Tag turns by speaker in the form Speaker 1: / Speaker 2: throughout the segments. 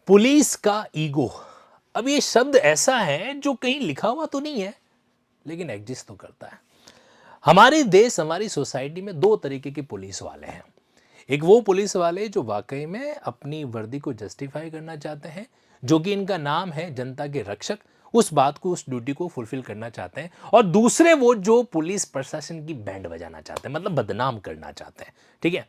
Speaker 1: Police का ego. अब ये शब्द ऐसा है जो कहीं लिखा हुआ तो नहीं है, लेकिन एग्जिस्ट तो करता है। हमारे देश, हमारी सोसाइटी में दो तरीके के पुलिस वाले हैं। एक वो पुलिस वाले जो वाकई में अपनी वर्दी को जस्टिफाई करना चाहते हैं, जो कि इनका नाम है जनता के रक्षक, उस बात को, उस ड्यूटी को फुलफिल करना चाहते हैं। और दूसरे वो जो पुलिस प्रशासन की बैंड बजाना चाहते हैं, मतलब बदनाम करना चाहते हैं। ठीक है,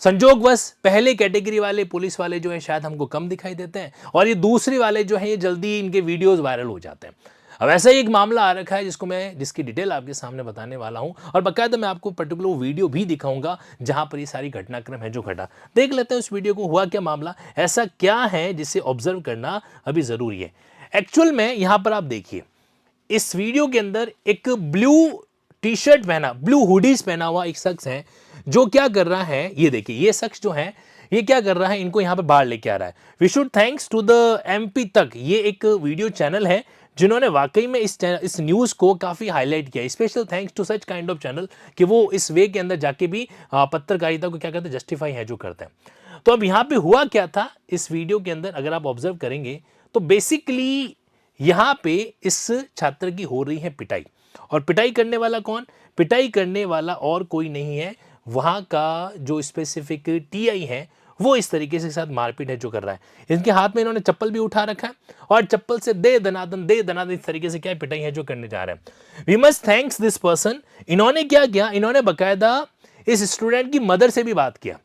Speaker 1: संजोगवश पहले कैटेगरी वाले पुलिस वाले जो है शायद हमको कम दिखाई देते हैं, और ये दूसरे वाले जो है ये जल्दी इनके वीडियोस वायरल हो जाते हैं। अब ऐसा ही एक मामला आ रखा है जिसकी डिटेल आपके सामने बताने वाला हूं, और बाकायदा मैं आपको पर्टिकुलर वीडियो भी दिखाऊंगा जहां पर ये सारी घटनाक्रम है जो घटा। देख लेते हैं उस वीडियो को, हुआ क्या मामला, ऐसा क्या है जिसे ऑब्जर्व करना अभी जरूरी है। एक्चुअल में यहां पर आप देखिए, इस वीडियो के अंदर एक ब्लू टी शर्ट पहना, ब्लू हुडीज पहना हुआ एक शख्स है जो क्या कर रहा है, ये देखिए, ये शख्स जो है ये क्या कर रहा है, इनको यहां पर बाहर लेके आ रहा है। We should thanks to the MP तक, ये एक वीडियो चैनल है जिन्होंने वाकई में इस न्यूज को काफी हाईलाइट किया। Special thanks to such kind of channel कि वो इस वे के अंदर जाके भी पत्रकारिता को क्या कहते हैं, जस्टिफाई है जो करते हैं। तो अब यहां पे हुआ क्या था इस वीडियो के अंदर, अगर आप ऑब्जर्व करेंगे तो बेसिकली यहां पे इस छात्र की हो रही है पिटाई। और पिटाई करने वाला कौन, पिटाई करने वाला और कोई नहीं है, वहां का जो स्पेसिफिक टीआई है, वो इस तरीके से साथ मारपीट है जो कर रहा है। इनके हाथ में इन्होंने चप्पल भी उठा रखा है, और चप्पल से दे दनादन इस तरीके से क्या पिटाई है जो करने जा रहे हैं। We must thanks this person. इन्होंने क्या किया, इन्होंने बकायदा इस स्टूडेंट की मदर से भी बात किया,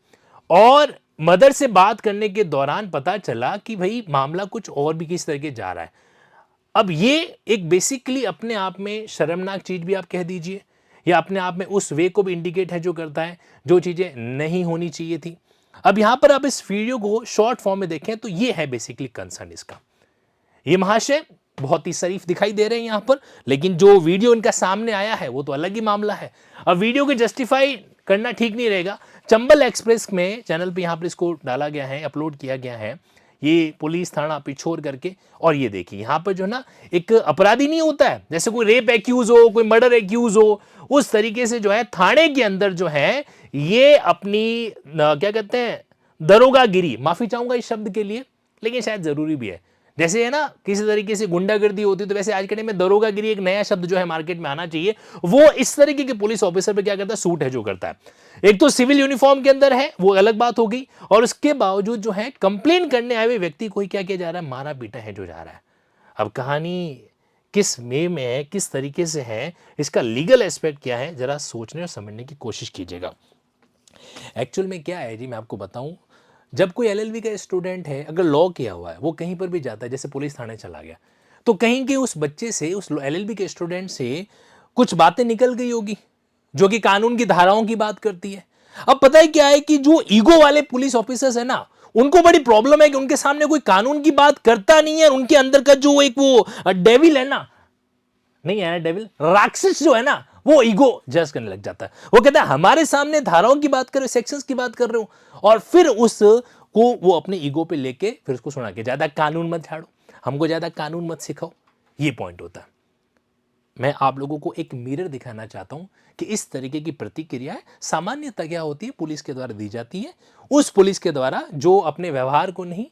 Speaker 1: और मदर से बात करने के दौरान पता चला कि भाई मामला कुछ और भी किस तरीके जा रहा है। अब ये एक बेसिकली अपने आप में शर्मनाक चीज भी आप कह दीजिए, या अपने आप में उस वे को भी इंडिकेट है जो करता है, जो चीजें नहीं होनी चाहिए थी। अब यहां पर आप इस वीडियो को शॉर्ट फॉर्म में देखें तो ये है बेसिकली कंसर्न इसका। ये महाशय बहुत ही शरीफ दिखाई दे रहे हैं यहां पर, लेकिन जो वीडियो इनका सामने आया है वो तो अलग ही मामला है। अब वीडियो को जस्टिफाई करना ठीक नहीं रहेगा। चंबल एक्सप्रेस में चैनल पे यहां पर इसको डाला गया है, अपलोड किया गया है, ये पुलिस थाना पिछोर करके। और ये देखिए यहां पर जो ना एक अपराधी नहीं होता है, जैसे कोई रेप एक्यूज हो, कोई मर्डर एक्यूज हो, उस तरीके से जो है थाने के अंदर जो है ये अपनी क्या कहते हैं, दरोगागिरी, माफी चाहूंगा इस शब्द के लिए, लेकिन शायद जरूरी भी है। जैसे है ना किसी तरीके से गुंडागर्दी होती है, तो वैसे आज के टाइम में दरोगागिरी एक नया शब्द जो है मार्केट में आना चाहिए। वो इस तरीके के पुलिस ऑफिसर पे क्या करता है, सूट है जो करता है। एक तो सिविल यूनिफॉर्म के अंदर है, वो अलग बात हो गई, और उसके बावजूद जो है कंप्लेन करने आए हुए व्यक्ति को ही क्या किया जा रहा है, मारा पीटा है जो जा रहा है। अब कहानी किस वे में है, किस तरीके से है, इसका लीगल एस्पेक्ट क्या है, जरा सोचने और समझने की कोशिश कीजिएगा। एक्चुअल में क्या है जी, मैं आपको बताऊं, जब कोई एलएलबी का स्टूडेंट है, अगर लॉ किया हुआ है, वो कहीं पर भी जाता है, जैसे पुलिस थाने चला गया, तो कहीं के उस बच्चे से, उस एलएलबी के स्टूडेंट से कुछ बातें निकल गई होगी जो कि कानून की धाराओं की बात करती है। अब पता है क्या है कि जो ईगो वाले पुलिस ऑफिसर्स है ना, उनको बड़ी प्रॉब्लम है कि उनके सामने कोई कानून की बात करता नहीं है, और उनके अंदर का जो एक वो डेविल है ना, नहीं है डेविल, राक्षस जो है ना, वो ईगो जज करने लग जाता है। वो कहता है हमारे सामने धाराओं की बात कर रहे हो, सेक्शंस की बात कर रहे हो, और फिर उसको वो अपने ईगो पे लेके फिर उसको सुना के ज्यादा कानून मत झाड़ो, हमको ज्यादा कानून मत सिखाओ। ये पॉइंट होता है। मैं आप लोगों को एक मिरर दिखाना चाहता हूं कि इस तरीके की प्रतिक्रियाएं सामान्यतः क्या होती है, पुलिस के द्वारा दी जाती है। उस पुलिस के द्वारा जो अपने व्यवहार को नहीं,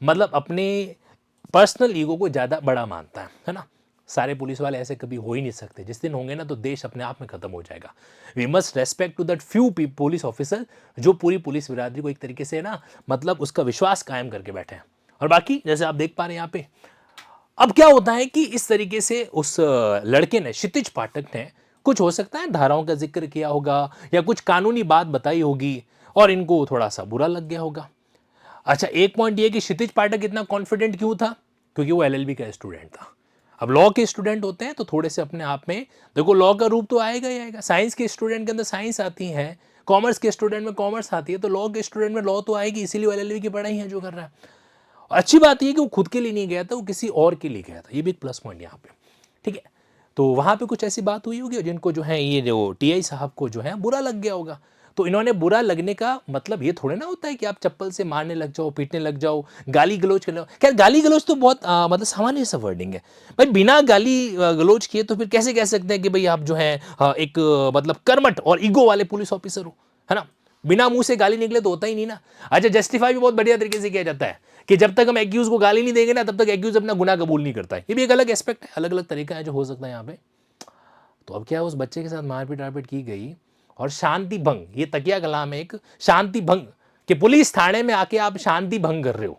Speaker 1: मतलब अपने पर्सनल ईगो को ज्यादा बड़ा मानता है ना। सारे पुलिस वाले ऐसे कभी हो ही नहीं सकते, जिस दिन होंगे ना तो देश अपने आप में खत्म हो जाएगा। We must respect to that few police officer जो पूरी पुलिस बिरादरी को एक तरीके से ना, मतलब उसका विश्वास कायम करके बैठे हैं। और बाकी जैसे आप देख पा रहे हैं यहाँ पे, अब क्या होता है कि इस तरीके से उस लड़के ने, क्षितिज पाठक ने, कुछ हो सकता है धाराओं का जिक्र किया होगा या कुछ कानूनी बात बताई होगी, और इनको थोड़ा सा बुरा लग गया होगा। अच्छा, एक पॉइंट ये कि क्षितिज पाठक इतना कॉन्फिडेंट क्यों था, क्योंकि वो एलएलबी का स्टूडेंट था। अब लॉ के स्टूडेंट होते हैं तो थोड़े से अपने आप में, देखो लॉ का रूप तो आएगा ही आएगा। साइंस के स्टूडेंट के अंदर साइंस आती है, कॉमर्स के स्टूडेंट में कॉमर्स आती है, तो लॉ के स्टूडेंट में लॉ तो आएगी, इसीलिए वो एलएलबी की पढ़ाई है जो कर रहा है। अच्छी बात यह कि वो खुद के लिए नहीं गया था, वो किसी और के लिए गया था, ये भी एक प्लस पॉइंट यहाँ पे। ठीक है, तो वहां पे कुछ ऐसी बात हुई होगी जिनको जो है, ये जो टीआई साहब को जो है बुरा लग गया होगा। तो इन्होंने बुरा लगने का मतलब ये थोड़े ना होता है कि आप चप्पल से मारने लग जाओ, पीटने लग जाओ, गाली गलौज कर लो। खैर गाली गलौज तो बहुत मतलब सामान्य सा वर्डिंग है भाई, बिना गाली गलौज किए तो फिर कैसे कह सकते हैं कि भाई आप जो है एक मतलब कर्मठ और ईगो वाले पुलिस ऑफिसर हो, है ना। बिना मुंह से गाली निकले तो होता ही नहीं ना। अच्छा, जस्टिफाई भी बहुत बढ़िया तरीके से किया जाता है कि जब तक हम एक्यूज को गाली नहीं देंगे ना तब तक एक्यूज अपना गुनाह कबूल नहीं करता है। ये भी एक अलग एस्पेक्ट है, अलग अलग तरीका है जो हो सकता है यहाँ पे। तो अब क्या है, उस बच्चे के साथ मारपीट वारपीट की गई और शांति भंग, ये तकिया कलाम है एक, शांति भंग, कि पुलिस थाने में आके आप शांति भंग कर रहे हो।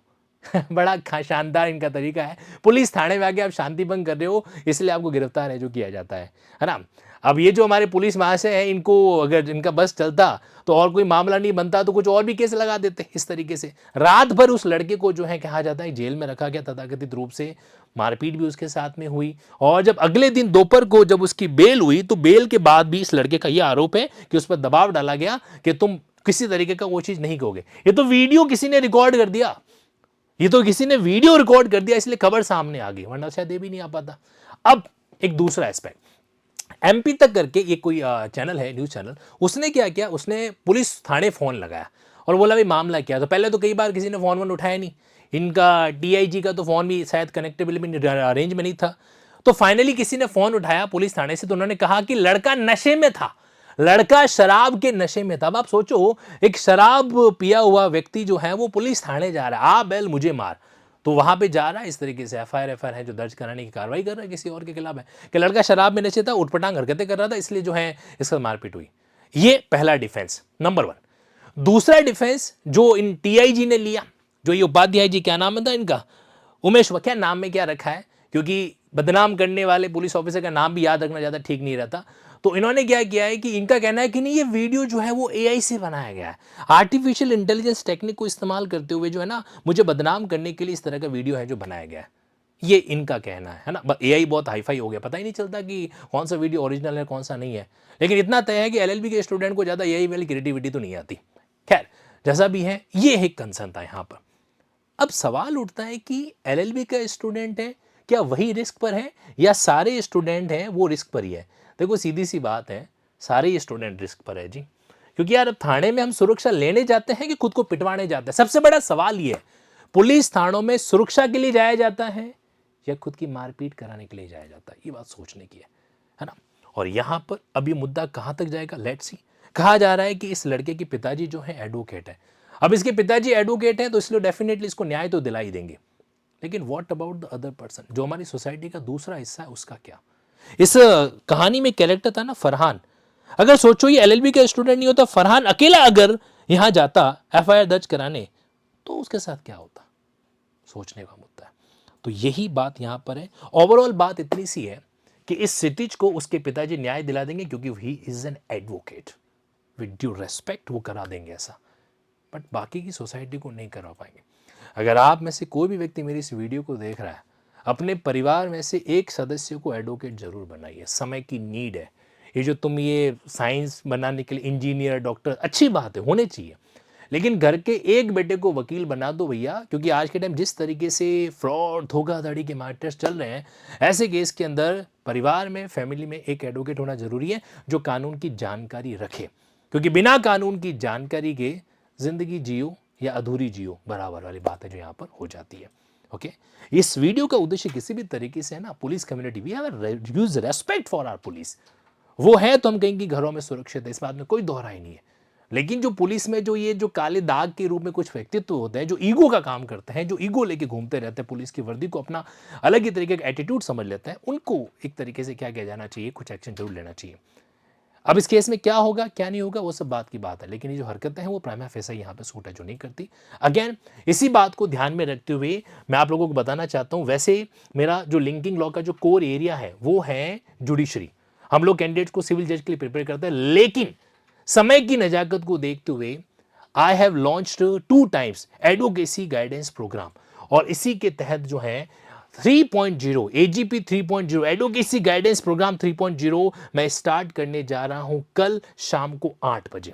Speaker 1: बड़ा शानदार इनका तरीका है, पुलिस थाने में आके आप शांति भंग कर रहे हो इसलिए आपको गिरफ्तार है जो किया जाता है ना। अब ये जो हमारे पुलिस महाशय है, इनको अगर इनका बस चलता तो और कोई मामला नहीं बनता तो कुछ और भी केस लगा देते। इस तरीके से रात भर उस लड़के को जो है कहा जाता है जेल में रखा गया तथाकथित रूप से, मारपीट भी उसके साथ में हुई। और जब अगले दिन दोपहर को जब उसकी बेल हुई तो बेल के बाद भी इस लड़के का यह आरोप है कि उस पर दबाव डाला गया कि तुम किसी तरीके का वो चीज नहीं कहोगे। ये तो वीडियो किसी ने रिकॉर्ड कर दिया, ये तो किसी ने वीडियो रिकॉर्ड कर दिया इसलिए खबर सामने आ गई, वरना शायद ये भी नहीं आ पाता। अब एक दूसरा एस्पेक्ट, एमपी तक करके ये कोई चैनल है, न्यूज चैनल, उसने क्या किया, उसने पुलिस थाने फोन लगाया और बोला भाई मामला क्या। तो पहले तो कई बार किसी ने फोन वन उठाया नहीं, इनका टीआईजी का तो फोन भी शायद कनेक्टेबल में अरेंज में नहीं था। तो फाइनली किसी ने फोन उठाया पुलिस थाने से, तो उन्होंने कहा कि लड़का नशे में था, लड़का शराब के नशे में था। अब आप सोचो, एक शराब पिया हुआ व्यक्ति जो है वो पुलिस थाने जा रहा है, आ बैल मुझे मार, तो वहां पे जा रहा है इस तरीके से एफआईआर है जो दर्ज कराने की कार्रवाई कर रहा है किसी और के खिलाफ है कि लड़का शराब में नशे था, उठपटांग हरकतें कर रहा था इसलिए जो है इसका मारपीट हुई। ये पहला डिफेंस नंबर 1। दूसरा डिफेंस जो इन टीआईजी ने लिया, जो ये उपाध्याय जी, क्या नाम था इनका, उमेश, क्या नाम में क्या रखा है, क्योंकि बदनाम करने वाले पुलिस ऑफिसर का नाम भी याद रखना ज़्यादा ठीक नहीं रहता। तो इन्होंने क्या किया है कि इनका कहना है कि नहीं ये वीडियो जो है वो एआई से बनाया गया है, आर्टिफिशियल इंटेलिजेंस टेक्निक को इस्तेमाल करते हुए जो है ना मुझे बदनाम करने के लिए इस तरह का वीडियो है जो बनाया गया है। ये इनका कहना है ना। एआई बहुत हाईफाई हो गया, पता ही नहीं चलता कि कौन सा वीडियो ओरिजिनल है कौन सा नहीं है। लेकिन इतना तय है कि एलएलबी के स्टूडेंट को ज़्यादा एआई वाली क्रिएटिविटी तो नहीं आती। खैर, जैसा भी है, ये एक कंसर्न था यहाँ पर। अब सवाल उठता है कि एलएलबी का स्टूडेंट है, क्या वही रिस्क पर है या सारे स्टूडेंट हैं वो रिस्क पर ही है। देखो सीधी सी बात है, सारे स्टूडेंट रिस्क पर है जी, क्योंकि यार अब थाने में हम सुरक्षा लेने जाते हैं कि खुद को पिटवाने जाते हैं। सबसे बड़ा सवाल ये है, पुलिस थानों में सुरक्षा के लिए जाया जाता है या खुद की मारपीट कराने के लिए जाया जाता है, ये बात सोचने की है ना। और यहां पर अब ये मुद्दा कहां तक जाएगा, लेट्स सी। कहा जा रहा है कि इस लड़के के पिताजी जो है एडवोकेट है। अब इसके पिताजी एडवोकेट हैं तो इसलिए डेफिनेटली इसको न्याय तो दिला ही देंगे, लेकिन what about the other person, जो हमारी सोसाइटी का दूसरा हिस्सा है, उसका क्या। इस कहानी में कैरेक्टर था ना फरहान, अगर सोचो ये एलएलबी का स्टूडेंट नहीं होता, फरहान अकेला अगर यहां जाता एफआईआर दर्ज कराने, तो उसके साथ क्या होता, सोचने का मुद्दा है। तो यही बात यहां पर है। ओवरऑल बात इतनी सी है कि इस क्षितिज को उसके पिताजी न्याय दिला देंगे क्योंकि he is an advocate, with due respect वो करा देंगे ऐसा, बट बाकी की सोसाइटी को नहीं करा पाएंगे। अगर आप में से कोई भी व्यक्ति मेरी इस वीडियो को देख रहा है, अपने परिवार में से एक सदस्य को एडवोकेट जरूर बनाइए, समय की नीड है। ये जो तुम ये साइंस बनाने के लिए इंजीनियर डॉक्टर, अच्छी बात है, होने चाहिए, लेकिन घर के एक बेटे को वकील बना दो भैया, क्योंकि आज के टाइम जिस तरीके से फ्रॉड धोखाधड़ी के मैटर्स चल रहे हैं, ऐसे केस के अंदर परिवार में, फैमिली में एक एडवोकेट होना जरूरी है जो कानून की जानकारी रखे, क्योंकि बिना कानून की जानकारी के जिंदगी जियो या अधूरी जियो बराबर वाली बात है जो यहाँ पर हो जाती है। ओके, इस वीडियो का उद्देश्य किसी भी तरीके से है ना, police community, we have use respect for our police, वो है तो हम कहेंगे घरों में सुरक्षित है, इस बात में कोई दोहरा ही नहीं है। लेकिन जो पुलिस में जो ये जो काले दाग के रूप में कुछ व्यक्तित्व होते हैं जो ईगो का काम करते हैं, जो ईगो लेके घूमते रहते हैं, पुलिस की वर्दी को अपना अलग ही तरीके का एटीट्यूड समझ लेते हैं, उनको एक तरीके से क्या किया जाना चाहिए, कुछ एक्शन जरूर लेना चाहिए। अब इस केस में क्या होगा क्या नहीं होगा वो सब बात की बात है, लेकिन ये जो हरकतें हैं वो प्राइमा फेसा यहाँ पे सूट है जो नहीं करती। अगेन इसी बात को ध्यान में रखते हुए मैं आप लोगों को बताना चाहता हूँ, वैसे मेरा जो लिंकिंग लॉ का जो कोर एरिया है वो है जुडिशरी। हम लोग कैंडिडेट्स को सिविल जज के लिए प्रिपेयर करते हैं, लेकिन समय की नजाकत को देखते हुए I have launched 2 times advocacy guidance programme, और इसी के तहत जो है 3.0 एजीपी 3.0 एडवोकेसी गाइडेंस प्रोग्राम 3.0 मैं स्टार्ट करने जा रहा हूं कल शाम को 8 बजे।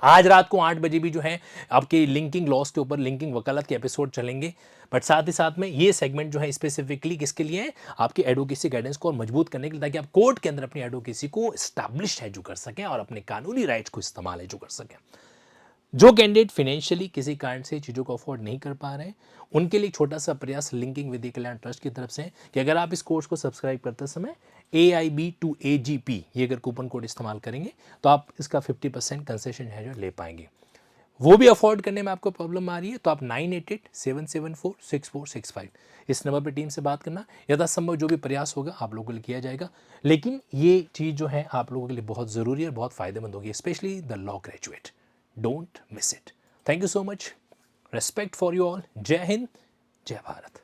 Speaker 1: आज रात को 8 बजे भी जो है आपके लिंकिंग लॉस के ऊपर लिंकिंग वकालत के एपिसोड चलेंगे, बट साथ ही साथ में ये सेगमेंट जो है स्पेसिफिकली किसके लिए है, आपकी एडवोकेसी गाइडेंस को और मजबूत करने के लिए, ताकि आप कोर्ट के अंदर अपनी एडवोकेसी को स्टैब्लिश है जो कर सकें और अपने कानूनी राइट्स को इस्तेमाल है जो कर सकें। जो कैंडिडेट फाइनेंशियली किसी कारण से चीज़ों को अफोर्ड नहीं कर पा रहे हैं, उनके लिए छोटा सा प्रयास लिंकिंग विधि कल्याण ट्रस्ट की तरफ से है कि अगर आप इस कोर्स को सब्सक्राइब करते समय AIB2AGP ये अगर कूपन कोड इस्तेमाल करेंगे तो आप इसका 50% कंसेशन है जो ले पाएंगे। वो भी अफोर्ड करने में आपको प्रॉब्लम आ रही है तो आप 9887746465 इस नंबर पर टीम से बात करना। यथासंभव जो भी प्रयास होगा आप लोगों के लिए किया जाएगा, लेकिन ये चीज़ जो है आप लोगों के लिए बहुत ज़रूरी है और बहुत फ़ायदेमंद होगी, specially the law graduate. Don't miss it. Thank you so much. Respect for you all. जय हिंद, जय भारत।